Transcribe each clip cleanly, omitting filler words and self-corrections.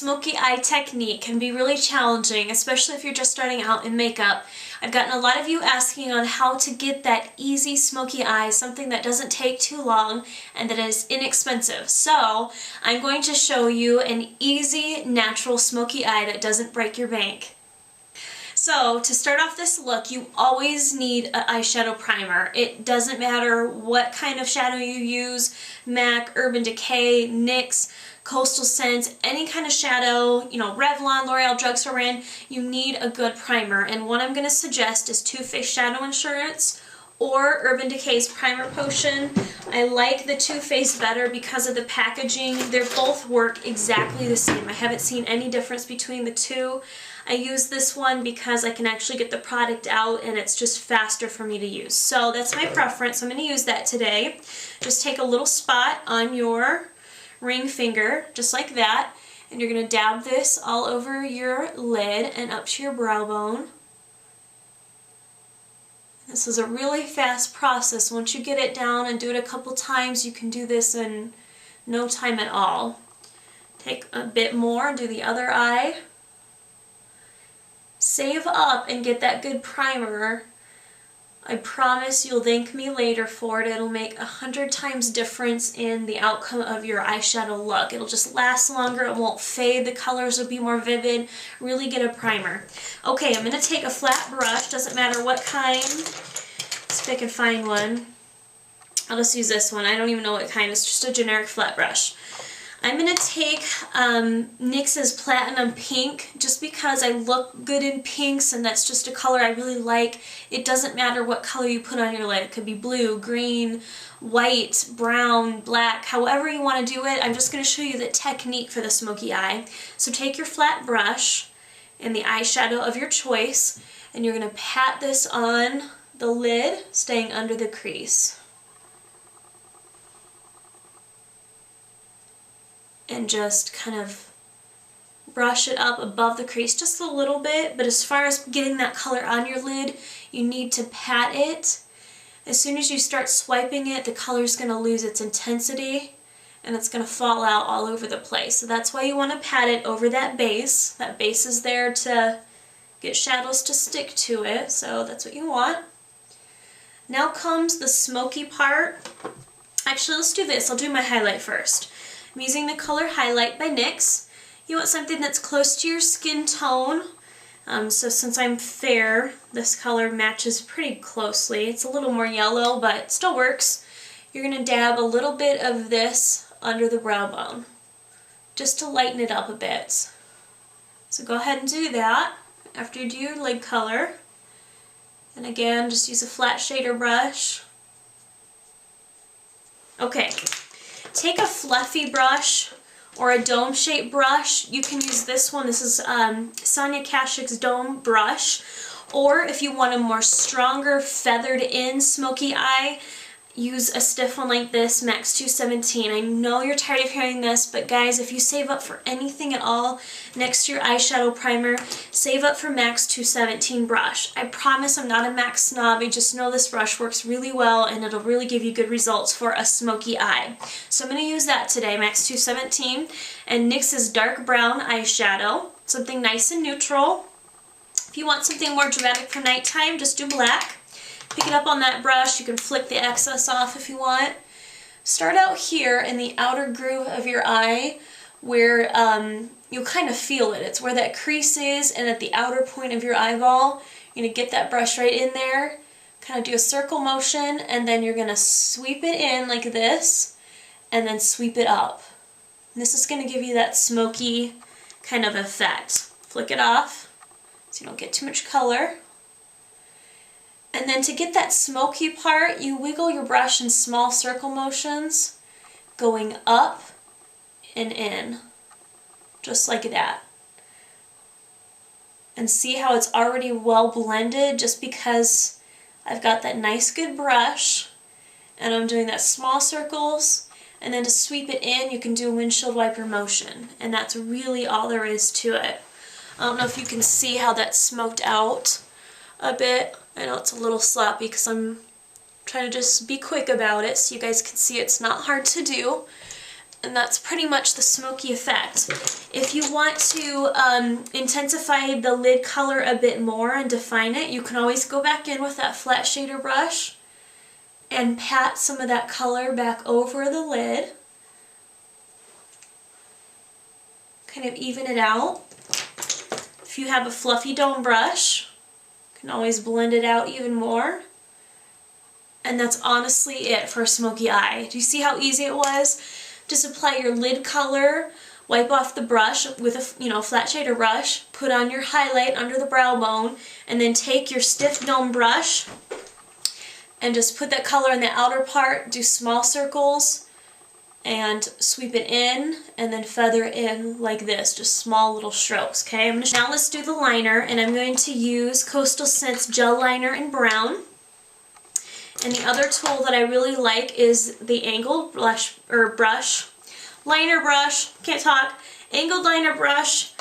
smoky eye technique can be really challenging, especially if you're just starting out in makeup. I've gotten a lot of you asking on how to get that easy smoky eye, something that doesn't take too long and that is inexpensive. So I'm going to show you an easy, natural smoky eye that doesn't break your bank. So to start off this look, you always need an eyeshadow primer. It doesn't matter what kind of shadow you use, MAC, Urban Decay, NYX, Coastal Scents, any kind of shadow, you know, Revlon, L'Oreal, Drugstore brand, you need a good primer. And what I'm going to suggest is Too Faced Shadow Insurance or Urban Decay's Primer Potion. I like the Too Faced better because of the packaging. They both work exactly the same. I haven't seen any difference between the two. I use this one because I can actually get the product out and it's just faster for me to use. So that's my preference. I'm going to use that today. Just take a little spot on your ring finger, just like that, and you're going to dab this all over your lid and up to your brow bone. This is a really fast process. Once you get it down and do it a couple times, you can do this in no time at all. Take a bit more, do the other eye. Save up and get that good primer. I promise you'll thank me later for it. It'll make 100 times difference in the outcome of your eyeshadow look. It'll just last longer, it won't fade, the colors will be more vivid. Really get a primer. Okay, I'm going to take a flat brush, doesn't matter what kind. Let's see if I can find one. I'll just use this one. I don't even know what kind, it's just a generic flat brush. I'm going to take NYX's Platinum Pink just because I look good in pinks and that's just a color I really like. It doesn't matter what color you put on your lid. It could be blue, green, white, brown, black, however you want to do it. I'm just going to show you the technique for the smoky eye. So take your flat brush and the eyeshadow of your choice and you're going to pat this on the lid, staying under the crease. And just kind of brush it up above the crease just a little bit, but as far as getting that color on your lid, you need to pat it. As soon as you start swiping it, the color's going to lose its intensity and it's going to fall out all over the place. So that's why you want to pat it over that base. That base is there to get shadows to stick to it, so that's what you want. Now comes the smoky part. Actually, let's do this. I'll do my highlight first. I'm using the color Highlight by NYX. You want something that's close to your skin tone. So since I'm fair, this color matches pretty closely. It's a little more yellow, but still works. You're going to dab a little bit of this under the brow bone, just to lighten it up a bit. So go ahead and do that after you do your lid color. And again, just use a flat shader brush. Okay. Take a fluffy brush or a dome-shaped brush. You can use this one. This is Sonia Kashuk's Dome brush. Or if you want a more stronger, feathered-in smoky eye, use a stiff one like this, Max 217. I know you're tired of hearing this, but guys, if you save up for anything at all next to your eyeshadow primer, save up for Max 217 brush. I promise I'm not a Max snob. I just know this brush works really well and it'll really give you good results for a smoky eye. So I'm going to use that today, Max 217, and NYX's Dark Brown eyeshadow, something nice and neutral. If you want something more dramatic for nighttime, just do black. Pick it up on that brush. You can flick the excess off if you want. Start out here in the outer groove of your eye where you'll kind of feel it. It's where that crease is, and at the outer point of your eyeball, you're going to get that brush right in there, kind of do a circle motion, and then you're going to sweep it in like this, and then sweep it up. And this is going to give you that smoky kind of effect. Flick it off so you don't get too much color. And then to get that smoky part, you wiggle your brush in small circle motions, going up and in, just like that. And see how it's already well blended just because I've got that nice good brush and I'm doing that small circles, and then to sweep it in you can do a windshield wiper motion, and that's really all there is to it. I don't know if you can see how that's smoked out a bit. I know it's a little sloppy because I'm trying to just be quick about it so you guys can see it's not hard to do. And that's pretty much the smoky effect. If If you want to intensify the lid color a bit more and define it, you can always go back in with that flat shader brush and pat some of that color back over the lid. Kind of even it out. If you have a fluffy dome brush, you can always blend it out even more. And that's honestly it for a smoky eye. Do you see how easy it was? Just apply your lid color, wipe off the brush with a flat shader brush, put on your highlight under the brow bone, and then take your stiff dome brush and just put that color in the outer part, do small circles, and sweep it in, and then feather it in like this, just small little strokes, okay? Now let's do the liner, and I'm going to use Coastal Scents Gel Liner in brown. And the other tool that I really like is the angled liner brush, can't talk, angled liner brush,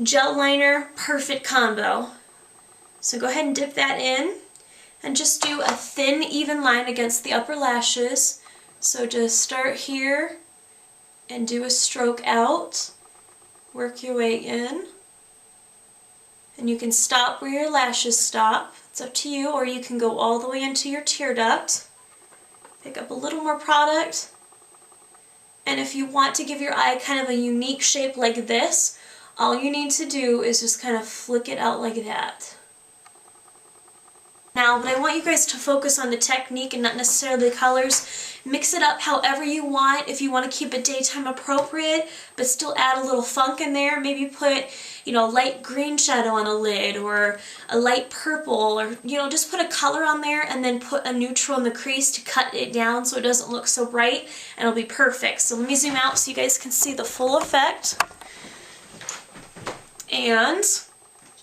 gel liner, perfect combo. So go ahead and dip that in and just do a thin, even line against the upper lashes. So just start here and do a stroke out, work your way in, and you can stop where your lashes stop. It's up to you, or you can go all the way into your tear duct. Pick up a little more product. And if you want to give your eye kind of a unique shape like this, all you need to do is just kind of flick it out like that. Now, but I want you guys to focus on the technique and not necessarily the colors. Mix it up however you want. If you want to keep it daytime appropriate, but still add a little funk in there, maybe put, light green shadow on a lid, or a light purple, or, just put a color on there and then put a neutral in the crease to cut it down so it doesn't look so bright, and it'll be perfect. So let me zoom out so you guys can see the full effect. And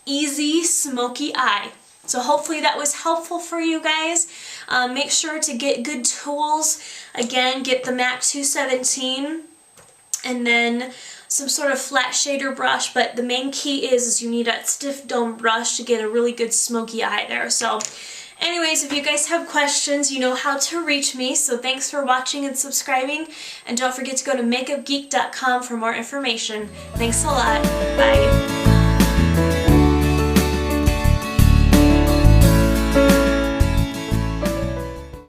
easy smoky eye. So hopefully that was helpful for you guys. Make sure to get good tools. Again, get the MAC 217 and then some sort of flat shader brush, but the main key is you need a stiff dome brush to get a really good smoky eye there. So anyways, if you guys have questions, you know how to reach me. So thanks for watching and subscribing, and don't forget to go to makeupgeek.com for more information. Thanks a lot. Bye.